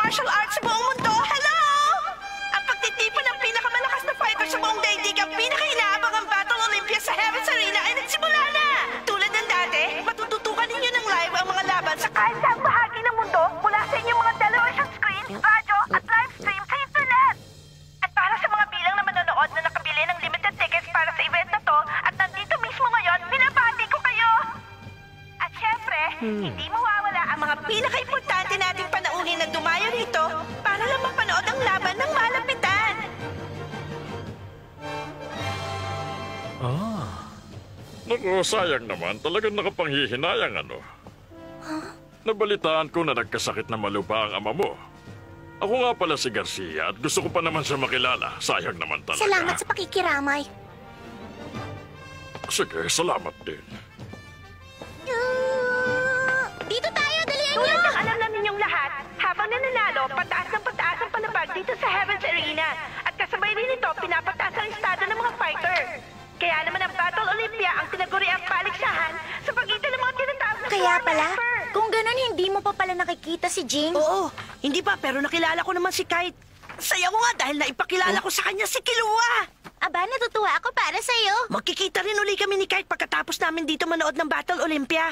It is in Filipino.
martial arts sa buong mundo. Hello! Ang pagtitipon ng pinakamalakas na fighter sa buong daigdig, ang pinakainaabangang Battle Olympia sa Heaven's Arena ay nagsimula na! Tulad ng dati, matututukan ninyo ng live ang mga laban sa kahit saang bahagi ng mundo mula sa inyong mga television screen, radyo at live stream sa internet. At para sa mga bilang na manonood na nakabili ng limited tickets para sa event na to at nandito mismo ngayon, binabati ko kayo! At syempre, hindi mawawala ang mga pinaka-importante nating panauhin na dumayo rito para lang mapanood ang laban ng malapitan. Naku, sayang naman. Talagang nakapanghihinayang ano. Nabalitaan ko na nagkasakit na malupa ang ama mo. Ako nga pala si Garcia at gusto ko pa naman siya makilala. Sayang naman talaga. Salamat sa pakikiramay. Sige, salamat din. Dito tayo, dalihan niyo! Tulad ng alam na ninyong lahat, habang nananalo, pataas ang palapag dito sa Heaven's Arena. At kasabay rin ito, pinapataas ang estado ng mga fighter. Kaya naman ang Battle Olympia ang tinaguriang paligsahan sa pagitan ng mga tinatawag na Kaya floor pala, member. kung ganun hindi mo pa pala nakikita si Jing. Oo, hindi pa, pero nakilala ko naman si Kite. Saya ko nga dahil naipakilala ko sa kanya si Kilua. Aba, natutuwa ako para sa'yo. Magkikita rin uli kami ni Kite pagkatapos namin dito manood ng Battle Olympia.